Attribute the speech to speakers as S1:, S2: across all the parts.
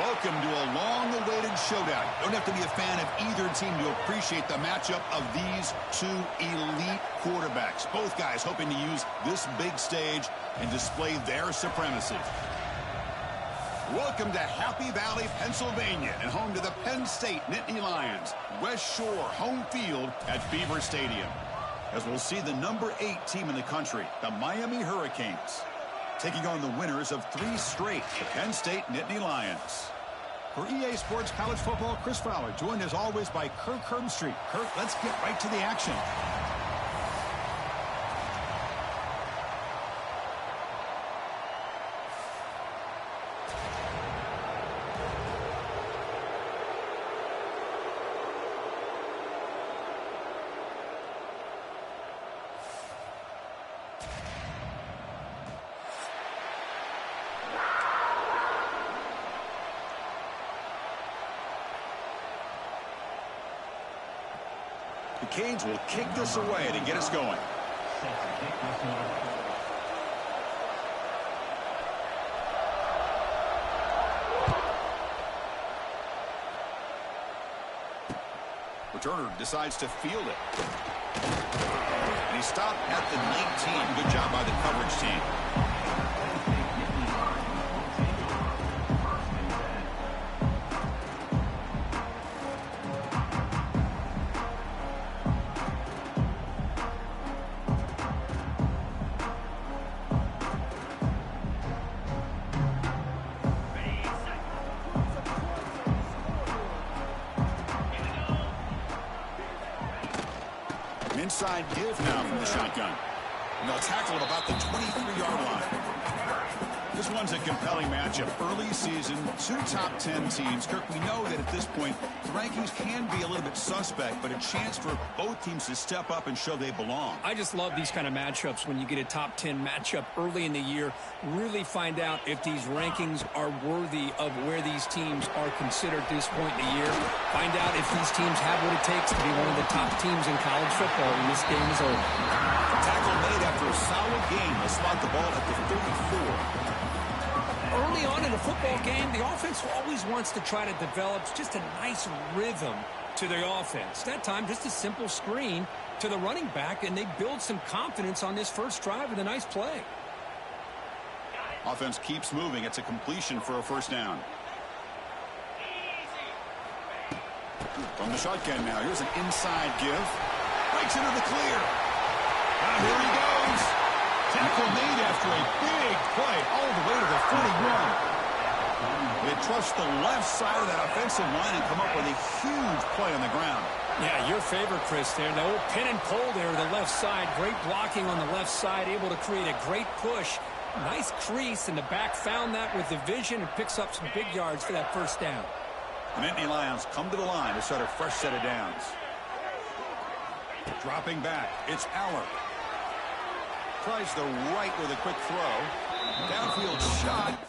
S1: Welcome to a long-awaited showdown. You don't have to be a fan of either team to appreciate the matchup of these two elite quarterbacks. Both guys hoping to use this big stage and display their supremacy. Welcome to Happy Valley, Pennsylvania, and home to the Penn State Nittany Lions. West Shore home field at Beaver Stadium. As we'll see the number 8 team in the country, the Miami Hurricanes, taking on the winners of 3 straight, the Penn State Nittany Lions.
S2: For EA Sports College Football, Chris Fowler, joined as always by Kirk Herbstreit. Kirk, let's get right to the action.
S1: The Canes will kick this away to get us going. Returner decides to field it. And he stopped at the 19. Good job by the coverage team. Inside give now from the shotgun. And they'll tackle at about the 23-yard line. This one's a compelling matchup. Early season, 2 top 10 teams. Kirk, we know that at this point, the rankings can be a little bit suspect, but a chance for both teams to step up and show they belong.
S3: I just love these kind of matchups when you get a top 10 matchup early in the year. Really find out if these rankings are worthy of where these teams are considered at this point in the year. Find out if these teams have what it takes to be one of the top teams in college football when this game is over.
S1: Tackle made after a solid game. They'll spot the ball at the 34.
S3: Early on in a football game, the offense always wants to try to develop just a nice rhythm to their offense. That time, just a simple screen to the running back, and they build some confidence on this first drive with a nice play.
S1: Offense keeps moving. It's a completion for a first down. From the shotgun now. Here's an inside give. Breaks into the clear. And here he goes. Tackle made after a big play all the way to the 41. They trust the left side of that offensive line and come up with a huge play on the ground.
S3: Yeah, your favorite, Chris, there. The old pin and pull there to the left side. Great blocking on the left side, able to create a great push. Nice crease, and the back found that with the vision and picks up some big yards for that first down.
S1: The Nittany Lions come to the line to start a fresh set of downs. Dropping back, it's Aller. Tries the right with a quick throw. Downfield shot.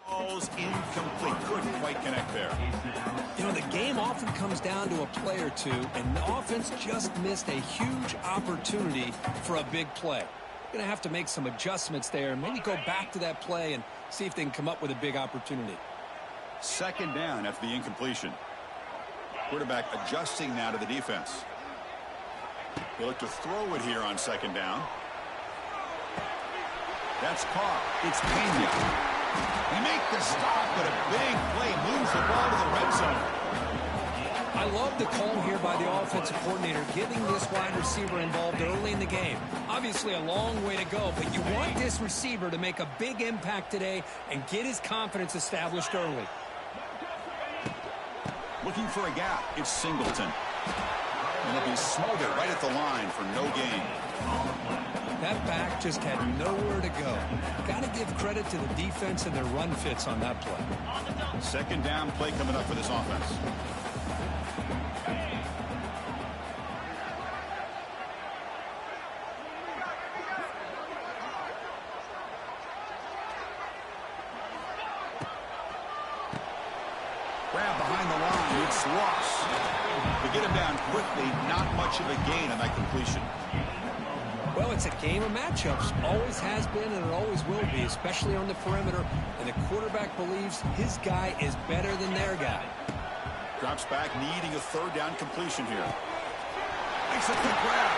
S1: Ball's incomplete. Couldn't quite connect there.
S3: You know, the game often comes down to a play or two, and the offense just missed a huge opportunity for a big play. Going to have to make some adjustments there and maybe go back to that play and see if they can come up with a big opportunity.
S1: Second down after the incompletion. Quarterback adjusting now to the defense. They look to throw it here on second down. That's caught. It's Pena. They make the stop, but a big play moves the ball to the red zone.
S3: I love the call here by the offensive coordinator, getting this wide receiver involved early in the game. Obviously a long way to go, but you want this receiver to make a big impact today and get his confidence established early.
S1: Looking for a gap, it's Singleton. And it'll be smothered right at the line for no gain.
S3: That back just had nowhere to go. Got to give credit to the defense and their run fits on that play.
S1: Second down play coming up for this offense.
S2: It's lost. To get him down quickly, not much of a gain on that completion.
S3: Well, it's a game of matchups. Always has been and it always will be, especially on the perimeter. And the quarterback believes his guy is better than their guy.
S2: Drops back, needing a third down completion here. Makes a quick grab.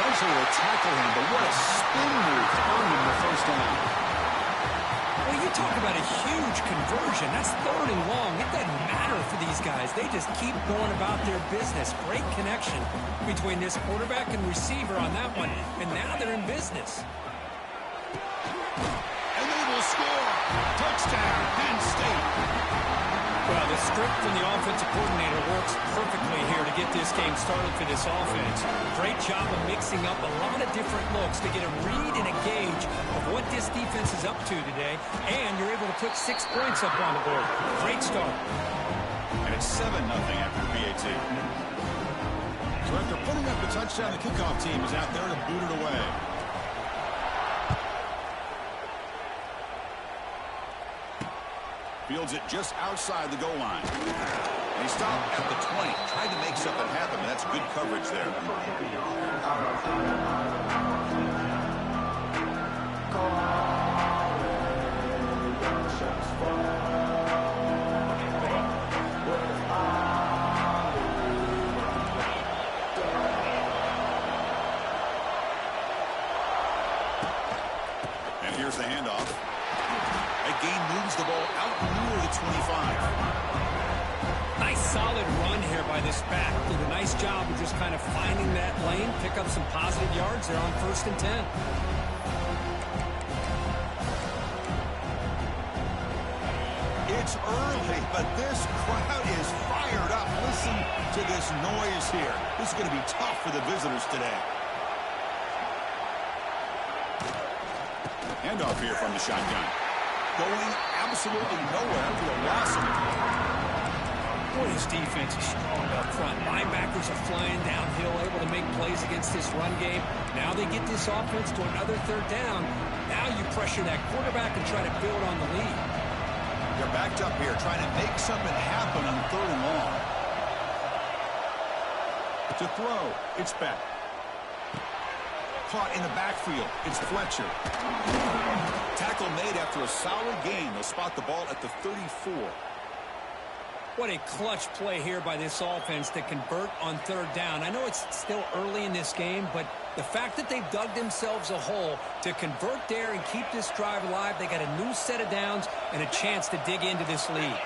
S2: Nice able to tackle him, but what a spin move to earn him the first down.
S3: Well, you talk about a huge conversion. That's 3rd and long. It doesn't matter for these guys. They just keep going about their business. Great connection between this quarterback and receiver on that one. And now they're in business.
S2: And they will score. Touchdown, Penn State.
S3: Well, the script from the offensive coordinator works perfectly here to get this game started for this offense. Great job of mixing up a lot of different looks to get a read and a gauge of what this defense is up to today, and you're able to put 6 points up on the board. Great start.
S2: And it's 7-0 after the PAT. So after putting up the touchdown, the kickoff team is out there to boot it away. Fields it just outside the goal line. And he stopped at the 20. Tried to make something happen, and that's good coverage there. And here's the handoff. Gain moves the ball out near the 25.
S3: Nice solid run here by this back. Did a nice job of just kind of finding that lane, pick up some positive yards there on 1st and 10.
S2: It's early, but this crowd is fired up. Listen to this noise here. This is going to be tough for the visitors today. Handoff here from the shotgun. Going absolutely nowhere after the loss of it.
S3: Boy, his defense is strong up front. Linebackers are flying downhill, able to make plays against this run game. Now they get this offense to another 3rd down. Now you pressure that quarterback and try to build on the lead.
S2: They're backed up here, trying to make something happen on 3rd and long. To throw, it's back. Caught in the backfield. It's Fletcher. Tackle made after a solid gain. They'll spot the ball at the 34.
S3: What a clutch play here by this offense to convert on 3rd down. I know it's still early in this game, but the fact that they've dug themselves a hole to convert there and keep this drive alive, they got a new set of downs and a chance to dig into this lead.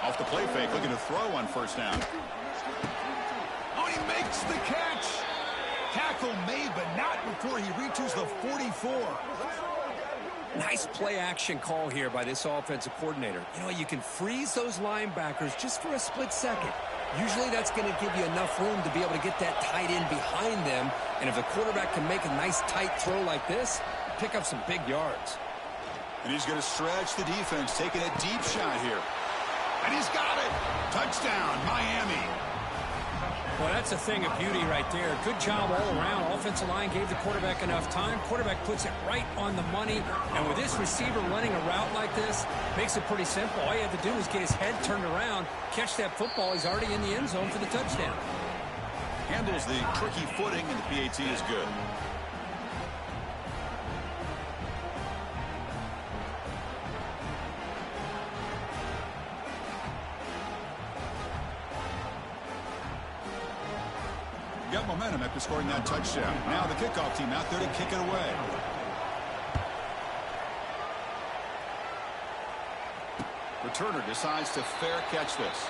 S2: Off the play fake, looking to throw on 1st down. Oh, he makes the catch. Tackle made, but not before he reaches the 44.
S3: Nice play action call here by this offensive coordinator. You know, you can freeze those linebackers just for a split second. Usually that's going to give you enough room to be able to get that tight end behind them. And if the quarterback can make a nice tight throw like this, pick up some big yards.
S2: And he's going to stretch the defense, taking a deep shot here. And he's got it. Touchdown, Miami.
S3: Well, that's a thing of beauty right there. Good job all around. Offensive line gave the quarterback enough time. Quarterback puts it right on the money. And with this receiver running a route like this, makes it pretty simple. All you have to do is get his head turned around, catch that football. He's already in the end zone for the touchdown.
S2: Handles the tricky footing, and the PAT is good. Got momentum after scoring that touchdown. Now the kickoff team out there to kick it away. Returner decides to fair catch this.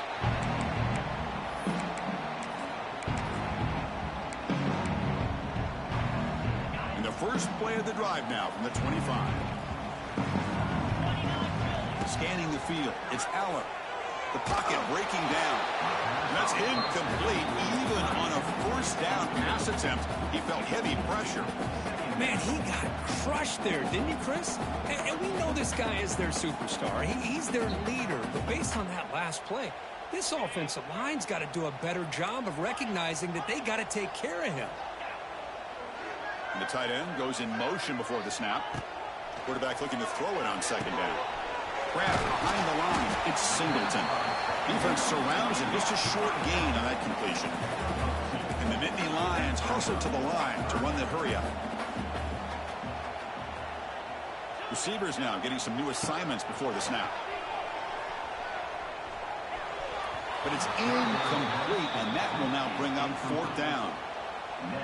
S2: And the first play of the drive now from the 25. Scanning the field. It's Aller. The pocket breaking down. That's incomplete. Even on a 1st down pass attempt, he felt heavy pressure.
S3: Man, he got crushed there, didn't he, Chris? And we know this guy is their superstar. He's their leader. But based on that last play, This offensive line's got to do a better job of recognizing that they got to take care of him.
S2: And the tight end goes in motion before the snap. Quarterback looking to throw it on second down. Grab behind the line. It's Singleton. Defense surrounds him. Just a short gain on that completion. And the Nittany Lions hustle to the line to run that hurry up. Receivers now getting some new assignments before the snap. But it's incomplete, and that will now bring up fourth down.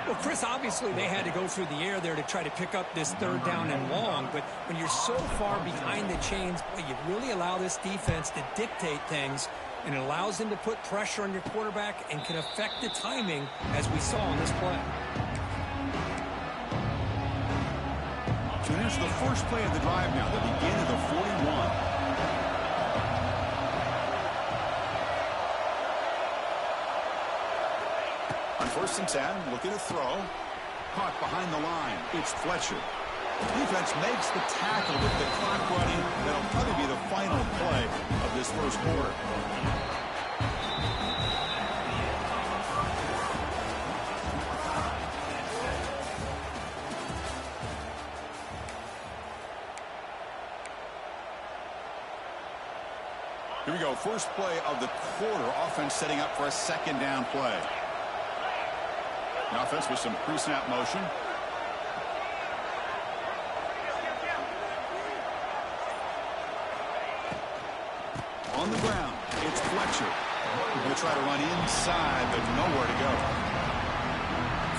S3: Well, Chris, obviously they had to go through the air there to try to pick up this third down and long, but when you're so far behind the chains, boy, you really allow this defense to dictate things, and it allows them to put pressure on your quarterback and can affect the timing, as we saw on this play.
S2: So here's the first play of the drive now, the beginning of the 41. On 1st and 10, looking to throw. Caught behind the line. It's Fletcher. Defense makes the tackle with the clock running. That'll probably be the final play of this first quarter. Here we go. First play of the quarter. Offense setting up for a second down play. The offense with some pre-snap motion. On the ground, it's Fletcher. He'll try to run inside, but nowhere to go.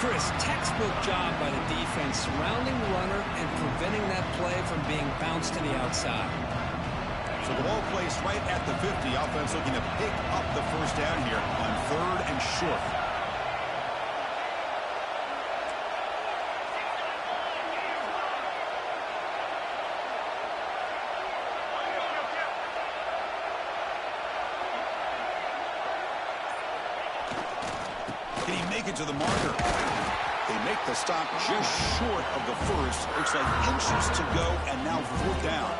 S3: Chris, textbook job by the defense surrounding the runner and preventing that play from being bounced to the outside.
S2: So the ball placed right at the 50. Offense looking to pick up the first down here on 3rd and short. Can he make it to the marker? They make the stop just short of the first. Looks like inches to go, and now 4th down.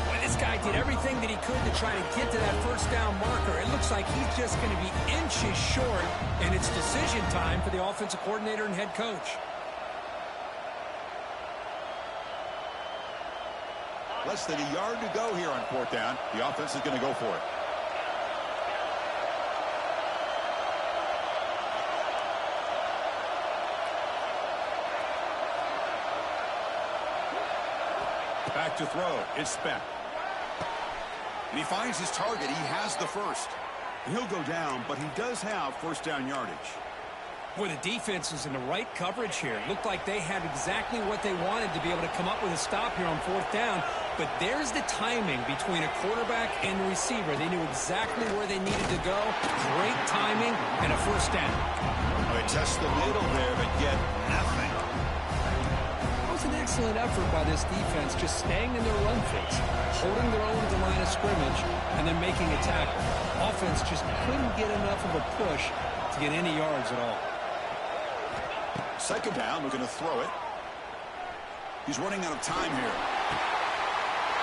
S3: Well, this guy did everything that he could to try to get to that first down marker. It looks like he's just going to be inches short, and it's decision time for the offensive coordinator and head coach.
S2: Less than a yard to go here on 4th down. The offense is going to go for it. Back to throw. It's Speck. And he finds his target. He has the first. He'll go down, but he does have first down yardage.
S3: Boy, the defense was in the right coverage here. Looked like they had exactly what they wanted to be able to come up with a stop here on 4th down. But there's the timing between a quarterback and the receiver. They knew exactly where they needed to go. Great timing and a first down.
S2: They test the middle there, but get nothing.
S3: It was an excellent effort by this defense, just staying in their run fits, holding their own to the line of scrimmage, and then making a tackle. Offense just couldn't get enough of a push to get any yards at all.
S2: Second down, looking to throw it. He's running out of time here.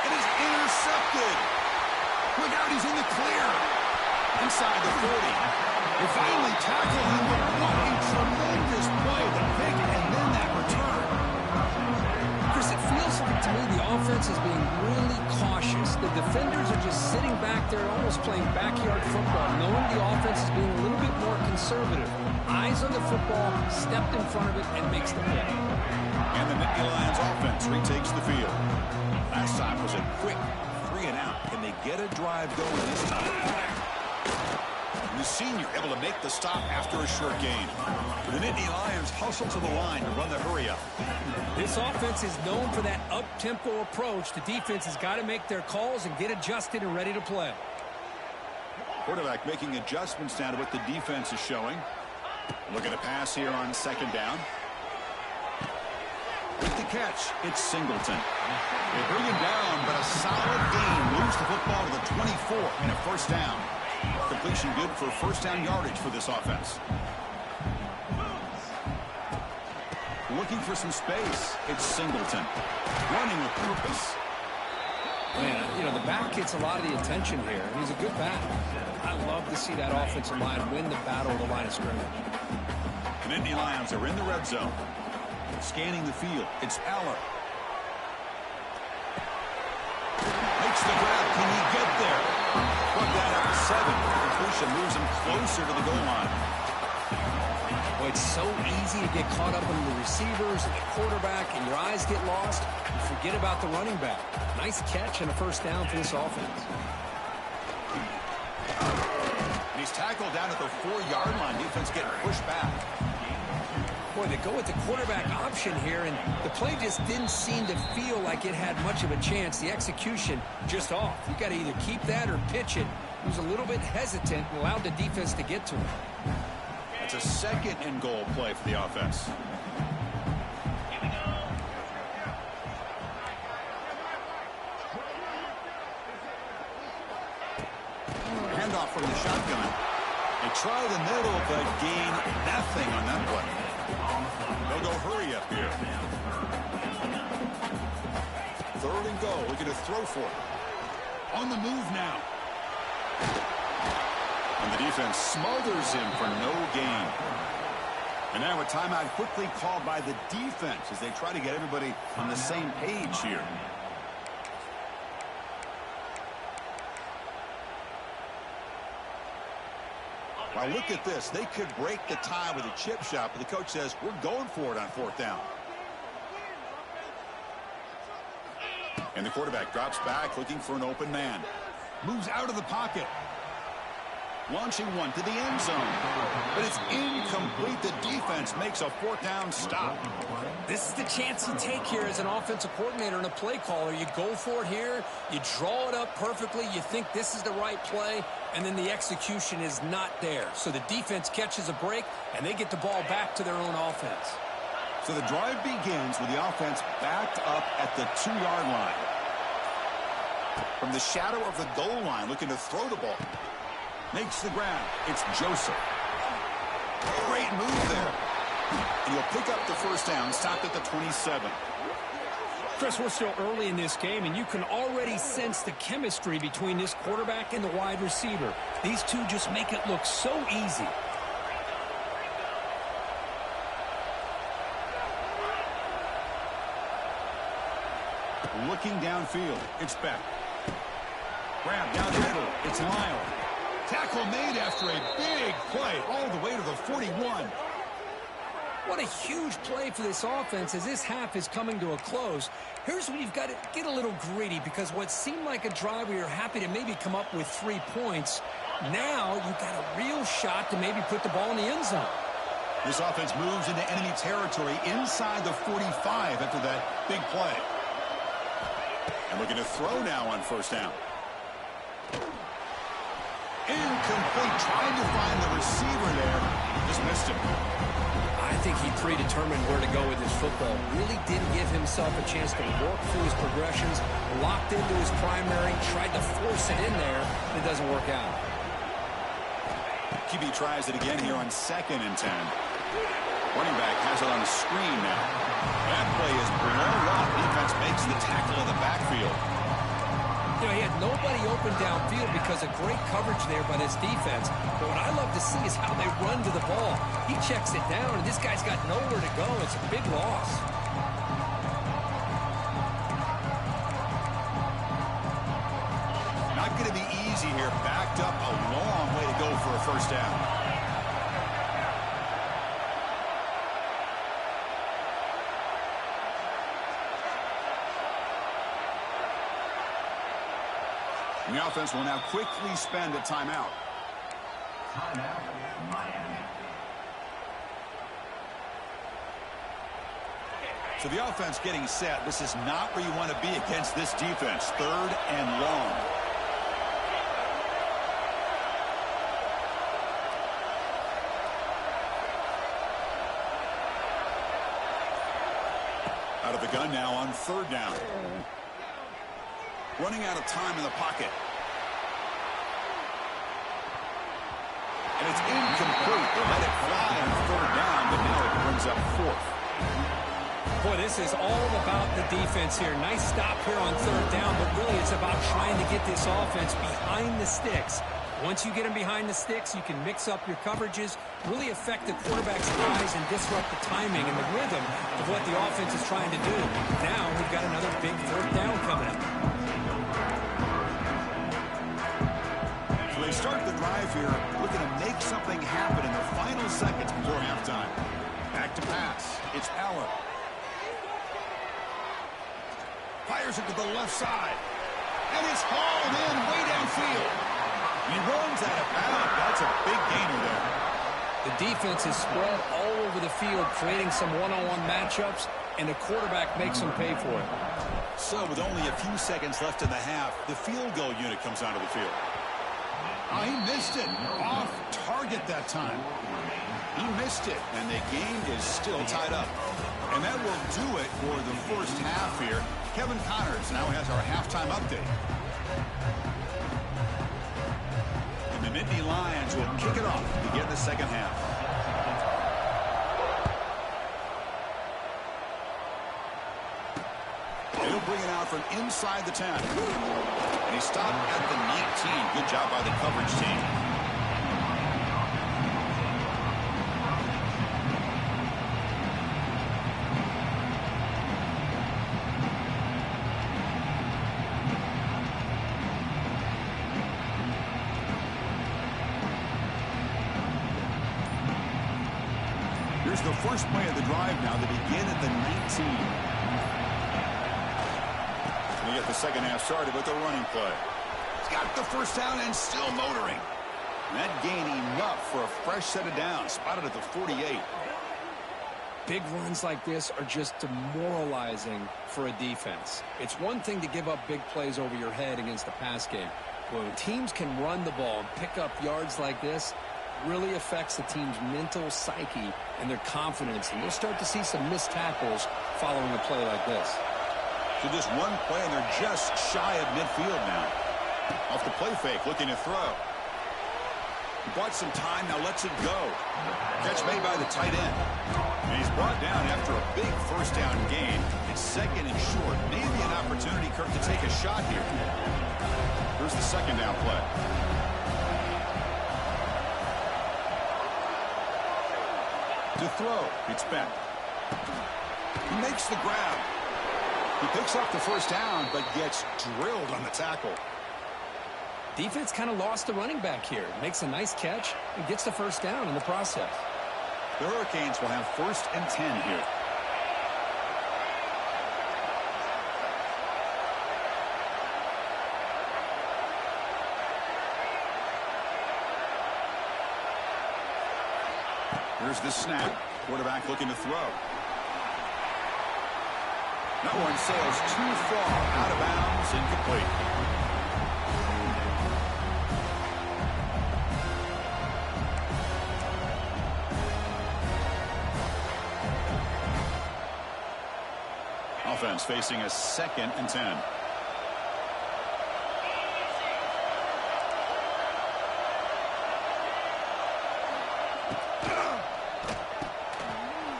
S2: It is intercepted. Look out, he's in the clear. Inside the 40. They finally tackle him, but what a tremendous play. The pick and then that return.
S3: Chris, it feels like to me the offense is being really cautious. The defenders are just sitting back there almost playing backyard football, knowing the offense is being a little bit more conservative. Eyes on the football, stepped in front of it, and makes the play.
S2: And the Nittany Lions offense retakes the field. Last time was a quick 3 and out. Can they get a drive going this time? And the senior able to make the stop after a short gain. The Nittany Lions hustle to the line to run the hurry up.
S3: This offense is known for that up-tempo approach. The defense has got to make their calls and get adjusted and ready to play.
S2: Quarterback making adjustments now to what the defense is showing. Looking to pass here on second down. With the catch, it's Singleton. They bring him down, but a solid gain moves the football to the 24 and a first down. Completion good for first down yardage for this offense. Looking for some space. It's Singleton. Running with purpose.
S3: Man, you know, the back gets a lot of the attention here. He's a good back. I love to see that offensive line win the battle of the line of scrimmage.
S2: The Nittany Lions are in the red zone. Scanning the field. It's Aller. Makes the grab. Can he get there? Put that up to 7. Completion moves him closer to the goal line.
S3: Boy, it's so easy to get caught up in the receivers and the quarterback, and your eyes get lost. You forget about the running back. Nice catch and a first down for this offense.
S2: And he's tackled down at the 4-yard line. Defense getting pushed back.
S3: Boy, they go with the quarterback option here, and the play just didn't seem to feel like it had much of a chance. The execution just off. You got to either keep that or pitch it. He was a little bit hesitant and allowed the defense to get to him.
S2: It's a second and goal play for the offense. Handoff from the shotgun. They try the middle, but gain nothing on that play. They'll go hurry up here. 3rd and goal. We're going to throw for it. On the move now. And the defense smothers him for no gain. And now a timeout quickly called by the defense as they try to get everybody on the same page here. Well, look at this. They could break the tie with a chip shot, but the coach says, we're going for it on 4th down. And the quarterback drops back, looking for an open man. Moves out of the pocket. Launching one to the end zone. But it's incomplete. The defense makes a 4th down stop.
S3: This is the chance you take here as an offensive coordinator and a play caller. You go for it here. You draw it up perfectly. You think this is the right play, and then the execution is not there. So the defense catches a break, and they get the ball back to their own offense.
S2: So the drive begins with the offense backed up at the 2-yard line. From the shadow of the goal line, looking to throw the ball. Makes the grab. It's Joseph. Great move there. And he'll pick up the first down, stopped at the 27.
S3: Chris, we're still early in this game, and you can already sense the chemistry between this quarterback and the wide receiver. These two just make it look so easy.
S2: Looking downfield. It's Beck. Grab down the middle. It's Lyle. Tackle made after a big play all the way to the 41.
S3: What a huge play for this offense as this half is coming to a close. Here's where you've got to get a little gritty, because what seemed like a drive where you're happy to maybe come up with 3 points, now you've got a real shot to maybe put the ball in the end zone.
S2: This offense moves into enemy territory inside the 45 after that big play. And looking to throw now on first down. Incomplete, trying to find the receiver there. Just missed him.
S3: I think he predetermined where to go with his football. Really didn't give himself a chance to work through his progressions, locked into his primary, tried to force it in there, and it doesn't work out.
S2: QB tries it again here on 2nd and 10. Running back has it on the screen now. That play is blown up. Defense makes the tackle in the backfield.
S3: You know, he had nobody open downfield because of great coverage there by this defense. But what I love to see is how they run to the ball. He checks it down, and this guy's got nowhere to go. It's a big loss.
S2: Not going to be easy here. Backed up a long way to go for a first down. And the offense will now quickly spend a timeout. So the offense getting set. This is not where you want to be against this defense. 3rd and long. Out of the gun now on 3rd down. Running out of time in the pocket. And it's incomplete. They let it fly on 3rd down, but now it brings up 4th.
S3: Boy, this is all about the defense here. Nice stop here on third down, but really it's about trying to get this offense behind the sticks. Once you get them behind the sticks, you can mix up your coverages, really affect the quarterback's eyes and disrupt the timing and the rhythm of what the offense is trying to do. Now we've got another big fourth down coming up.
S2: So they start the drive here, looking to make something happen in the final seconds before halftime. Back to pass. It's Allen. Fires it to the left side. And it's hauled in way downfield. He runs out of bounds. That's a big gainer there.
S3: The defense is spread all over the field, creating some one-on-one matchups, and the quarterback makes them pay for it.
S2: So with only a few seconds left in the half, the field goal unit comes onto the field.
S1: Oh, he missed it. Off target that time.
S2: He missed it, and the game is still tied up. And that will do it for the first half here. Kevin Connors now has our halftime update. And the Nittany Lions will kick it off to begin the second half. They'll bring it out from inside the 10. And he stopped at the 19. Good job by the coverage team. Here's the first play of the drive now. They begin at the 19. We get the second half started with the running play. He's got the first down and still motoring. And that gain enough for a fresh set of downs. Spotted at the 48.
S3: Big runs like this are just demoralizing for a defense. It's one thing to give up big plays over your head against the pass game. But when teams can run the ball and pick up yards like this, it really affects the team's mental psyche and their confidence. And you'll start to see some missed tackles following a play like this.
S2: So just one play, and they're just shy of midfield now. Off the play fake, looking to throw. He bought some time, now lets it go. Catch made by the tight end. And he's brought down after a big first down gain. It's second and short. Maybe an opportunity, Kirk, to take a shot here. Here's the second down play. To throw, it's bent. He makes the grab. He picks up the first down, but gets drilled on the tackle.
S3: Defense kind of lost the running back here. Makes a nice catch and gets the first down in the process.
S2: The Hurricanes will have 1st and 10 here. Here's the snap. Quarterback looking to throw. That one sails too far. Out of bounds, incomplete. Offense facing a 2nd and 10.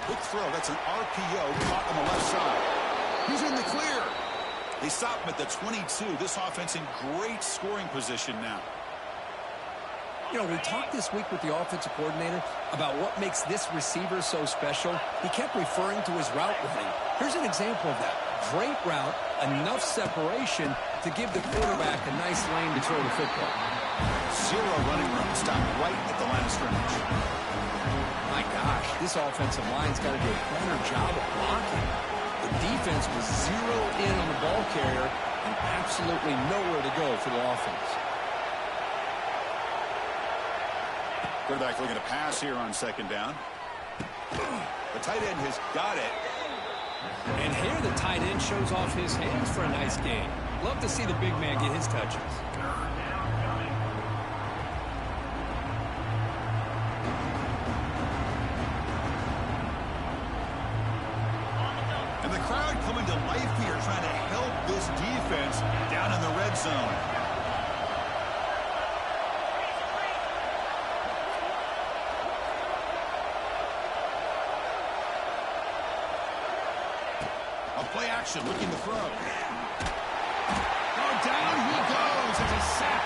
S2: Quick throw. That's an RPO caught on the left side. He's in the clear. They stop him at the 22. This offense in great scoring position now.
S3: You know, we talked this week with the offensive coordinator about what makes this receiver so special. He kept referring to his route running. Here's an example of that. Great route, enough separation to give the quarterback a nice lane to throw the football.
S2: Zero running room. Stopped right at the line of scrimmage.
S3: My gosh, this offensive line's got to do a better job of blocking. The defense was zeroed in on the ball carrier and absolutely nowhere to go for the offense.
S2: Quarterback looking to pass here on 2nd down. The tight end has got it.
S3: And here the tight end shows off his hands for a nice gain. Love to see the big man get his touches.
S2: And the crowd coming to life here, trying to help this defense down in the red zone. A play action looking to throw. Oh, down he goes. It's a sack.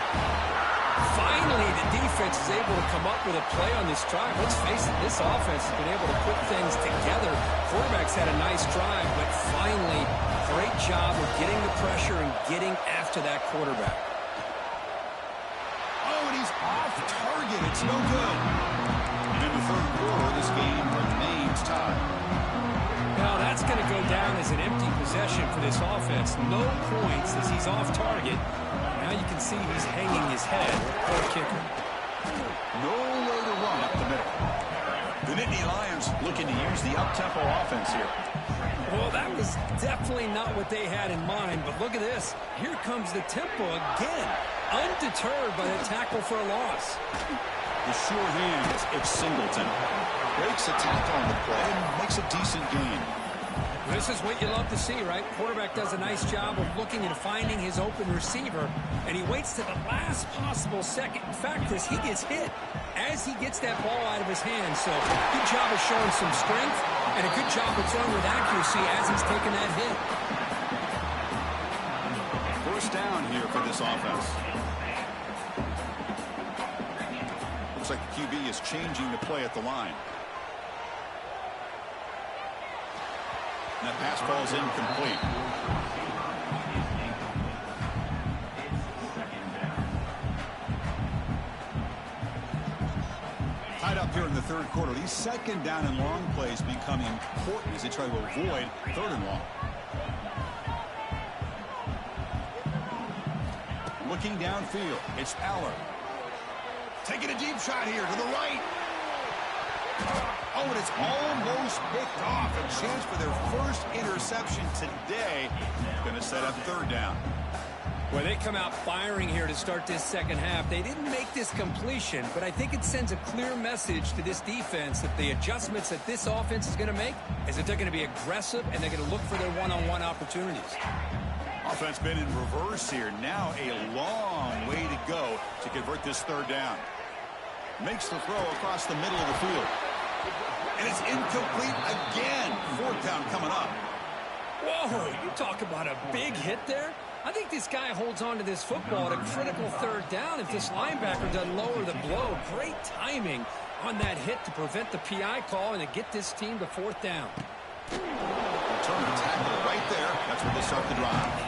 S3: Finally, the defense is able to come up with a play on this drive. Let's face it, this offense has been able to put things together. Quarterback's had a nice drive, but finally, great job of getting the pressure and getting after that quarterback.
S2: Oh, and he's off target. It's no good. And in the third quarter, this game remains tied.
S3: Now, that's going to go down as an empty possession for this offense. No points as he's off target. Now you can see he's hanging his head. Poor kicker.
S2: Nowhere to run up the middle. The Nittany Lions looking to use the up-tempo offense here.
S3: Well, that was definitely not what they had in mind, but look at this. Here comes the tempo again, undeterred by the tackle for a loss.
S2: The sure hand, it's Singleton. Breaks a tackle on the play and makes a decent gain.
S3: This is what you love to see, right? Quarterback does a nice job of looking and finding his open receiver, and he waits to the last possible second. In fact, Chris, he gets hit as he gets that ball out of his hand. So good job of showing some strength, and a good job of throwing with accuracy as he's taking that hit.
S2: First down here for this offense. Looks like the QB is changing the play at the line. And that pass ball's incomplete. Tied up here in the third quarter. These second down and long plays become important as they try to avoid third and long. Looking downfield, it's Aller. Taking a deep shot here to the right. Oh, and it's almost picked off. A chance for their first interception today. Going to set up third down.
S3: Well, they come out firing here to start this second half. They didn't make this completion, but I think it sends a clear message to this defense that the adjustments that this offense is going to make is that they're going to be aggressive and they're going to look for their one-on-one opportunities.
S2: Offense been in reverse here. Now a long way to go to convert this third down. Makes the throw across the middle of the field. And it's incomplete again. Fourth down coming up.
S3: Whoa, you talk about a big hit there. I think this guy holds on to this football at a critical third down if this linebacker doesn't lower the blow. Great timing on that hit to prevent the PI call and to get this team to fourth down.
S2: Return to tackle right there. That's where they start the drive.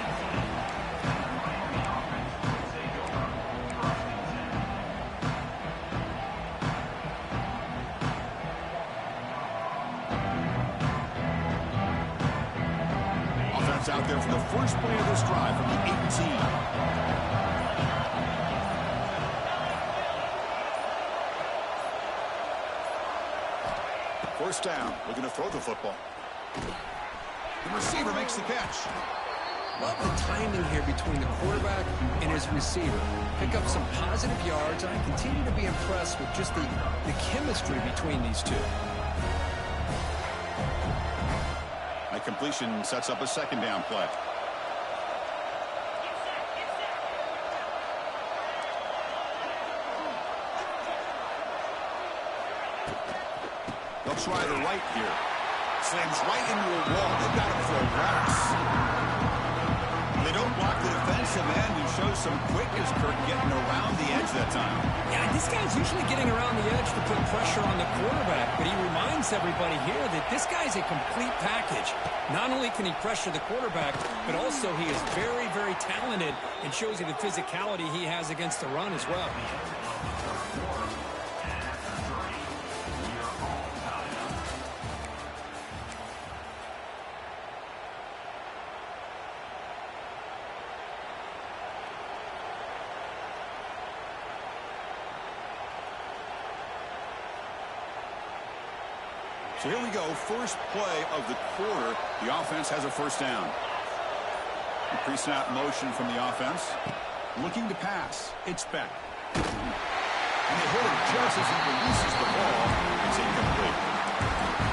S2: Out there for the first play of this drive from the 18. First down, looking to throw the football. The receiver makes the catch.
S3: Love the timing here between the quarterback and his receiver. Pick up some positive yards, and I continue to be impressed with just the chemistry between these two.
S2: Completion sets up a second down play. They'll try the right here. Slams right into a wall. They've got him for a loss. They don't block the defensive end and show some quickness, Kirk, getting around the edge that time.
S3: Yeah, this guy's usually getting around the edge to put pressure on the quarterback, but he reminds everybody here that this guy's a complete package. Not only can he pressure the quarterback, but also he is very, very talented and shows you the physicality he has against the run as well.
S2: So here we go, first play of the quarter. The offense has a first down. The pre-snap motion from the offense. Looking to pass. It's Beck. And they hit him just as he releases the ball. It's incomplete.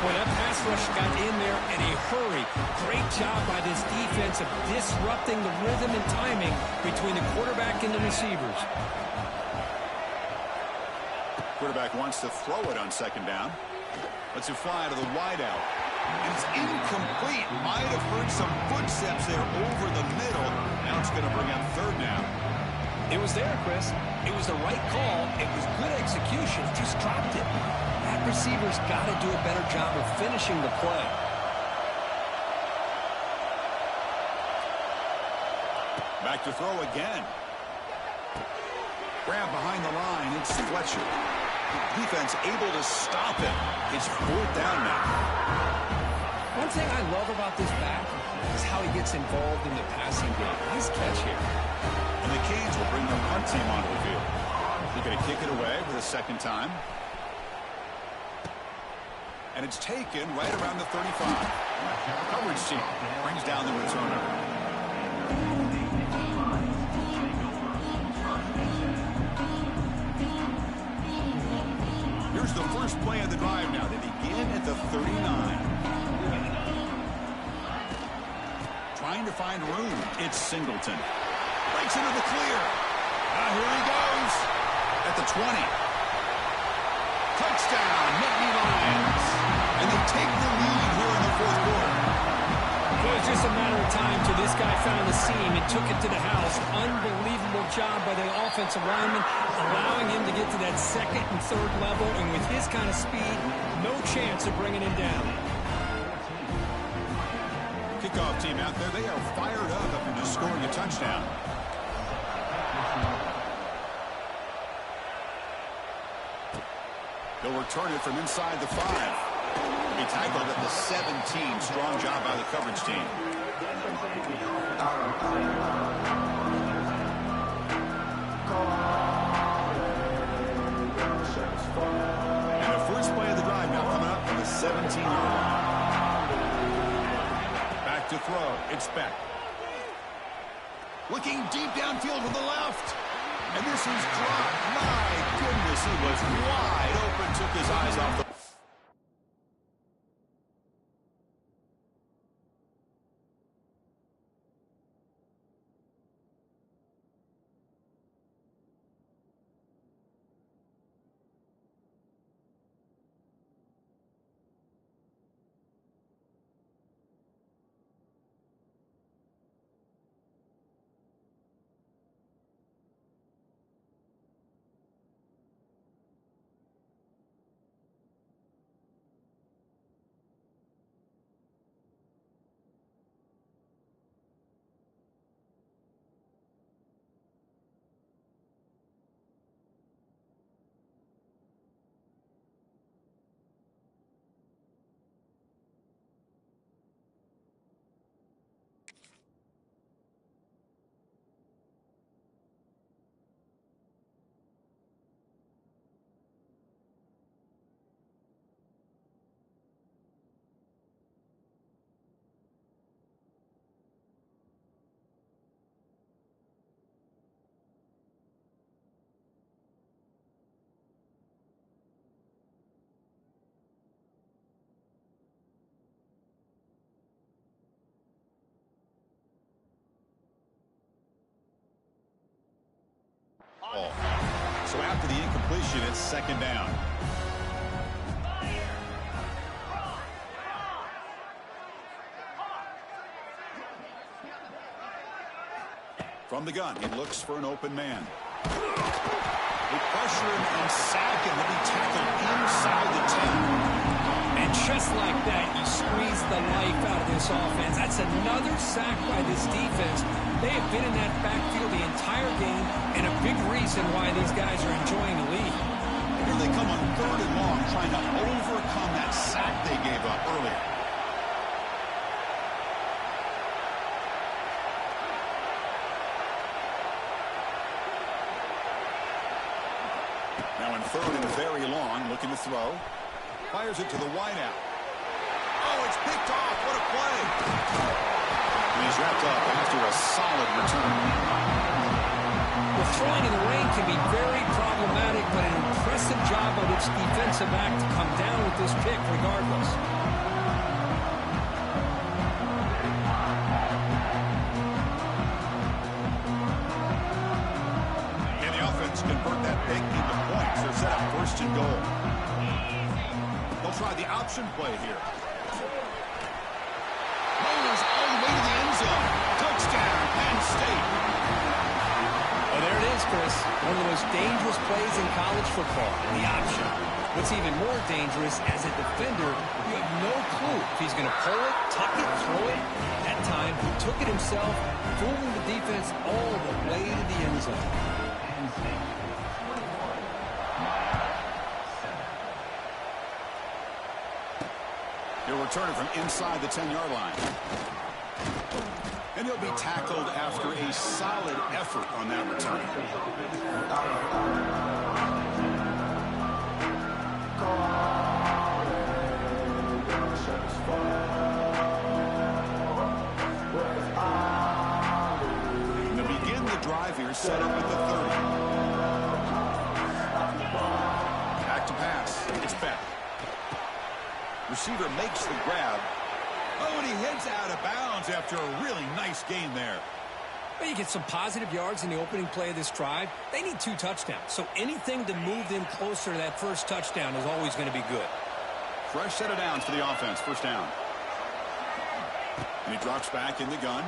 S3: Boy, that pass rush got in there in a hurry. Great job by this defense of disrupting the rhythm and timing between the quarterback and the receivers.
S2: Quarterback wants to throw it on second down. Lets it fly to the wideout. And it's incomplete. Might have heard some footsteps there over the middle. Now it's going to bring up third down.
S3: It was there, Chris. It was the right call. It was good execution. Just dropped it. That receiver's got to do a better job of finishing the play.
S2: Back to throw again. Grab behind the line. It's Fletcher. Defense able to stop him. It's fourth down now.
S3: One thing I love about this back is how he gets involved in the passing game. Nice catch here.
S2: And the Canes will bring their punt team onto the field. They're going to kick it away for the second time. And it's taken right around the 35. Coverage team brings down the returner. Here's the first play of the drive now. They begin at the 39. Trying to find room. It's Singleton. Breaks into the clear. Here he goes. At the 20. Touchdown, Nittany Lions. And they take the lead here in the fourth quarter.
S3: It was just a matter of time till this guy found the seam and took it to the house. Unbelievable job by the offensive lineman, allowing him to get to that second and third level. And with his kind of speed, no chance of bringing him down.
S2: Kickoff team out there, they are fired up after just scoring a touchdown. They'll return it from inside the 5. He tackled at the 17. Strong job by the coverage team. And the first play of the drive now coming up from the 17-yard line. Back to throw. It's Beck. Looking deep downfield to the left. And this is dropped. My goodness, he was wide open. Took his eyes off the... So after the incompletion, it's second down. From the gun, he looks for an open man. They pressure him and sack him. He'll be tackled inside the 10.
S3: And just like that, you squeeze the life out of this offense. That's another sack by this defense. They have been in that backfield the entire game, and a big reason why these guys are enjoying the lead.
S2: Here they come on third and long, trying to overcome that sack they gave up earlier. Now in third and very long, looking to throw. Fires it to the wideout. Oh, it's picked off. What a play. And he's wrapped up after a solid return.
S3: Well, throwing in the rain can be very problematic, but an impressive job of its defensive back to come down with this pick regardless.
S2: And the offense convert that pick into points. They're set up first and goal. They'll try the option play here.
S3: is, Chris. One of the most dangerous plays in college football, the option. What's even more dangerous, as a defender, you have no clue if he's going to pull it, tuck it, throw it. That time, he took it himself, fooling the defense all the way to the end zone.
S2: He'll return it from inside the 10-yard line. And he'll be tackled after a solid effort on that return. And to begin the drive here, set up at the 30. Back to pass. It's back. Receiver makes the grab.
S1: Oh, and he heads out of bounds after a really nice gain there.
S3: Well, you get some positive yards in the opening play of this drive. They need 2 touchdowns, so anything to move them closer to that first touchdown is always going to be good.
S2: Fresh set of downs for the offense. First down. And he drops back in the gun.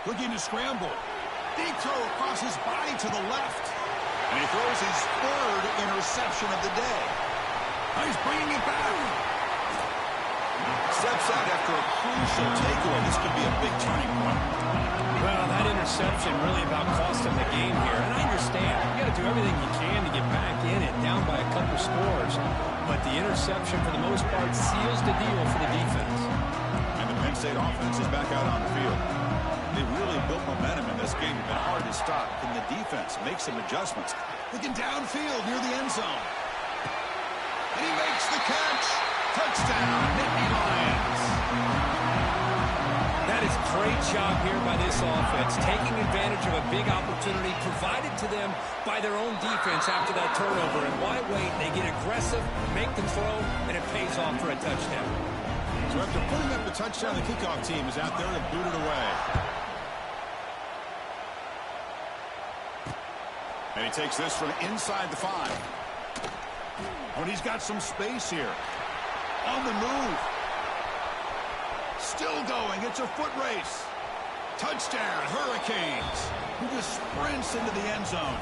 S1: Looking to scramble. Deep throw across his body to the left. And he throws his 3rd interception of the day. He's bringing it back.
S2: Steps out after a crucial takeaway. This could be a big turning point.
S3: Well, that interception really about cost him the game here. And I understand. You got to do everything you can to get back in it, down by a couple scores. But the interception, for the most part, seals the deal for the defense.
S2: And the Penn State offense is back out on the field. They really built momentum in this game. It's been hard to stop. Can the defense make some adjustments?
S1: Looking downfield near the end zone. And he makes the catch. Touchdown, Nittany Lions.
S3: That is a great job here by this offense, taking advantage of a big opportunity provided to them by their own defense after that turnover. And why wait? They get aggressive, make the throw, and it pays off for a touchdown.
S1: So after putting up the touchdown, the kickoff team is out there to boot it away.
S2: And he takes this from inside the 5.
S1: Oh, and he's got some space here. On the move. Still going. It's a foot race. Touchdown, Hurricanes. Who just sprints into the end zone.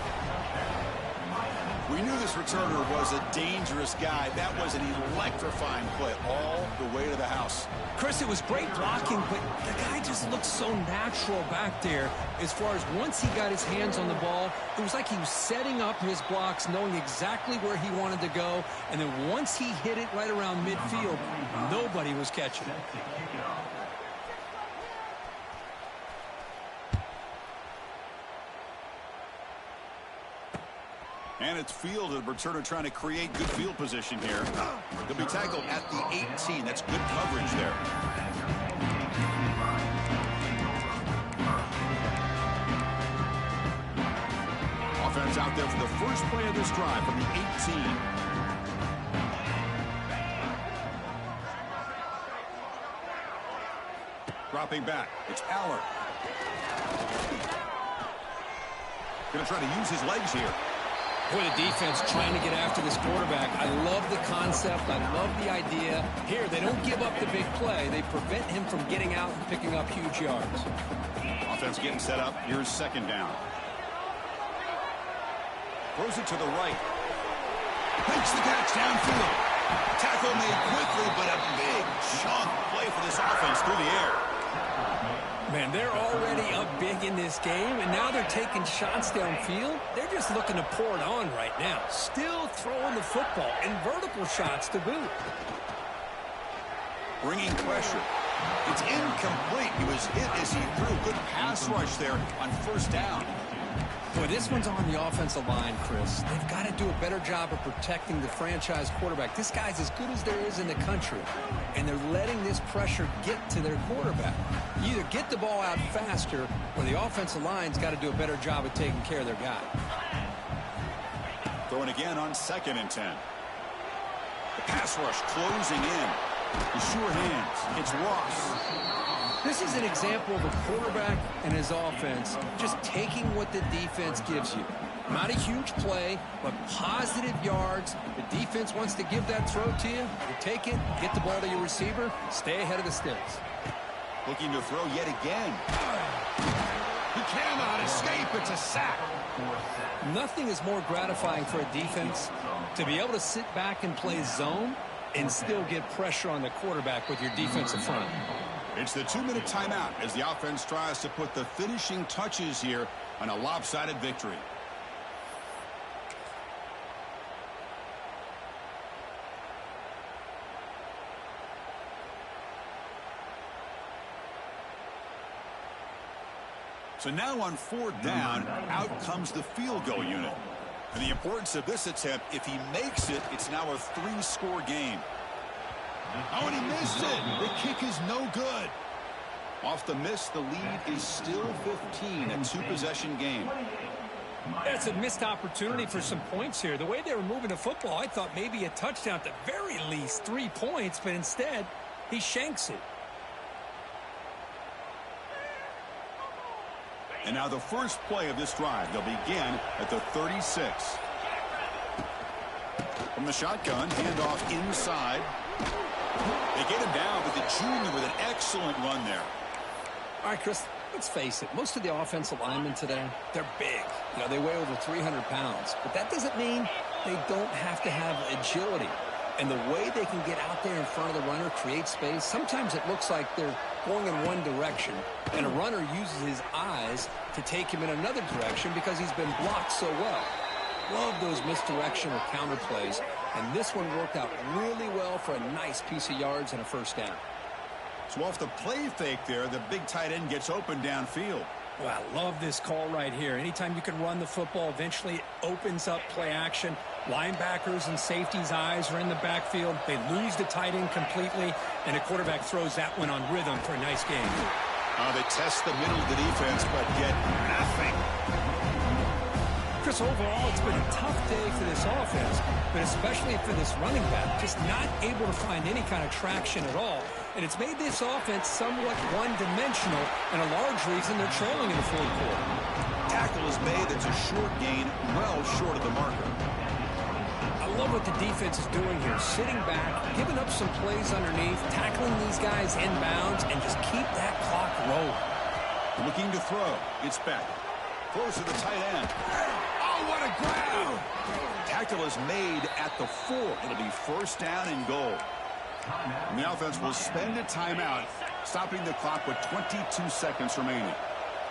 S2: We knew this returner was a dangerous guy. That was an electrifying play all the way to the house.
S3: Chris, it was great blocking, but the guy just looked so natural back there. As far as once he got his hands on the ball, it was like he was setting up his blocks, knowing exactly where he wanted to go. And then once he hit it right around midfield, nobody was catching it.
S2: And it's fielded. Returner trying to create good field position here. He'll be tackled at the 18. That's good coverage there. Offense out there for the first play of this drive from the 18. Dropping back. It's Aller. Going to try to use his legs here.
S3: Boy, the defense trying to get after this quarterback. I love the concept. I love the idea. Here, they don't give up the big play. They prevent him from getting out and picking up huge yards.
S2: Offense getting set up. Here's second down. Throws it to the right.
S1: Makes the catch downfield. Tackle made quickly, but a big chunk play for this offense through the air.
S3: Man, they're already up big in this game, and now they're taking shots downfield. They're just looking to pour it on right now. Still throwing the football, and vertical shots to boot.
S2: Bringing pressure. It's incomplete. He was hit as he threw. Good pass rush there on first down.
S3: Boy, this one's on the offensive line, Chris. They've got to do a better job of protecting the franchise quarterback. This guy's as good as there is in the country, and they're letting this pressure get to their quarterback. You either get the ball out faster, or the offensive line's got to do a better job of taking care of their guy.
S2: Throwing again on 2nd and 10. The pass rush closing in. The sure hands. It's Ross.
S3: This is an example of a quarterback and his offense just taking what the defense gives you. Not a huge play, but positive yards. The defense wants to give that throw to you. You take it, get the ball to your receiver, stay ahead of the sticks.
S2: Looking to throw yet again.
S1: He cannot escape. It's a sack.
S3: Nothing is more gratifying for a defense to be able to sit back and play zone and still get pressure on the quarterback with your defensive front.
S2: It's the 2-minute timeout as the offense tries to put the finishing touches here on a lopsided victory. So now on 4th down, out comes the field goal unit. And the importance of this attempt, if he makes it, it's now a 3-score game.
S1: Oh, and he missed it. The kick is no good.
S2: Off the miss, the lead is still 15, a 2-possession game.
S3: That's a missed opportunity for some points here. The way they were moving the football, I thought maybe a touchdown, at the very least 3 points, but instead, he shanks it.
S2: And now the first play of this drive. They'll begin at the 36. From the shotgun, handoff inside. They get him down with the junior with an excellent run there.
S3: All right, Chris, let's face it. Most of the offensive linemen today, they're big. You know, they weigh over 300 pounds. But that doesn't mean they don't have to have agility. And the way they can get out there in front of the runner, create space, sometimes it looks like they're going in one direction, and a runner uses his eyes to take him in another direction because he's been blocked so well. Love those misdirection or counter plays, and this one worked out really well for a nice piece of yards and a first down.
S2: So off the play fake there, the big tight end gets open downfield.
S3: Well, I love this call right here. Anytime you can run the football, eventually it opens up play action. Linebackers and safeties' eyes are in the backfield. They lose the tight end completely, and the quarterback throws that one on rhythm for a nice game.
S2: They test the middle of the defense, but get nothing.
S3: Chris, overall, it's been a tough day for this offense, but especially for this running back, just not able to find any kind of traction at all. And it's made this offense somewhat one-dimensional, and a large reason they're trailing in the fourth quarter.
S2: Tackle is made. That's a short gain, well short of the marker.
S3: I love what the defense is doing here, sitting back, giving up some plays underneath, tackling these guys inbounds, and just keep that clock rolling.
S2: Looking to throw. It's back. Throws to the tight end. Oh, what a grab! Tackle is made at the 4. It'll be first down and goal. And the offense will spend a timeout, stopping the clock with 22 seconds remaining.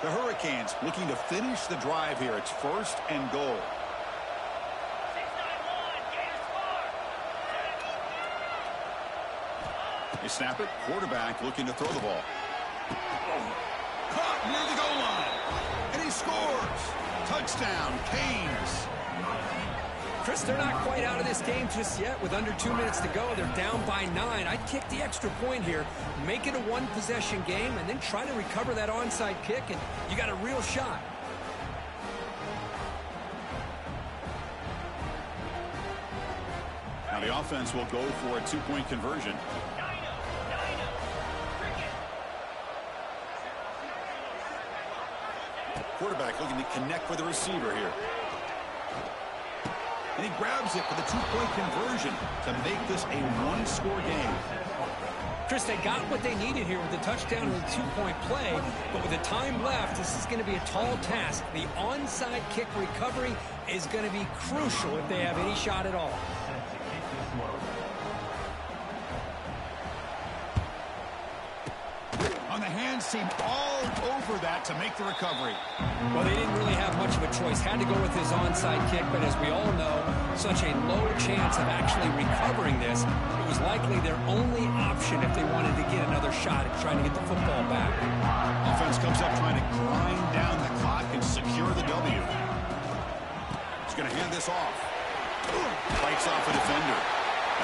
S2: The Hurricanes looking to finish the drive here. It's first and goal. They snap it. Quarterback looking to throw the ball. Caught near the goal line. And he scores. Touchdown, Canes.
S3: Chris, they're not quite out of this game just yet. With under 2 minutes to go, they're down by 9. I'd kick the extra point here, make it a one-possession game, and then try to recover that onside kick, and you got a real shot.
S2: Now the offense will go for a 2-point conversion. Quarterback looking to connect with the receiver here. And he grabs it for the 2-point conversion to make this a 1-score game.
S3: Chris, they got what they needed here with the touchdown and the 2-point play, but with the time left, this is going to be a tall task. The onside kick recovery is going to be crucial if they have any shot at all.
S1: On the hands team all over that to make the recovery.
S3: Well, they didn't really have much of a choice. Had to go with his onside kick, but as we all know, such a low chance of actually recovering this. It was likely their only option if they wanted to get another shot at trying to get the football back.
S2: Offense comes up trying to grind down the clock and secure the W. He's going to hand this off. Fights off a defender.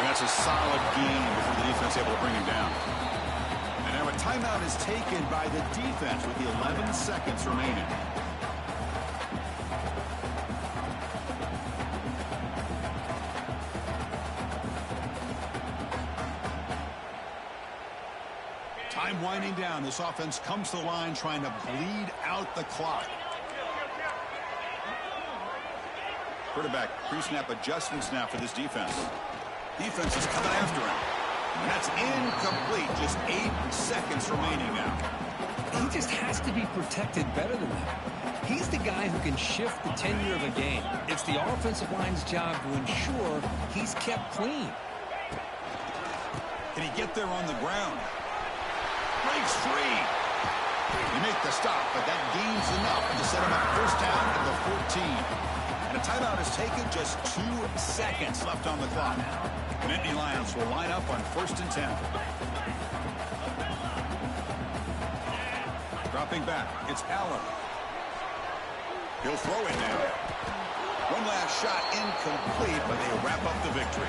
S2: And that's a solid gain before the defense able to bring him down. And now a timeout is taken by the defense with the 11 seconds remaining. Time winding down. This offense comes to the line trying to bleed out the clock. Quarterback pre-snap adjustment snap for this defense. Defense is coming after him. And that's incomplete. Just 8 seconds remaining now.
S3: he just has to be protected better than that. He's the guy who can shift the tenure of a game. It's the offensive line's job to ensure he's kept clean.
S2: Can he get there on the ground? Breaks free. He makes the stop, but that gains enough to set him up first down at the 14. And a timeout is taken, just 2 seconds left on the clock. The Nittany Lions will line up on 1st and 10. Dropping back, it's Allen. He'll throw it now. One last shot incomplete, but they wrap up the victory.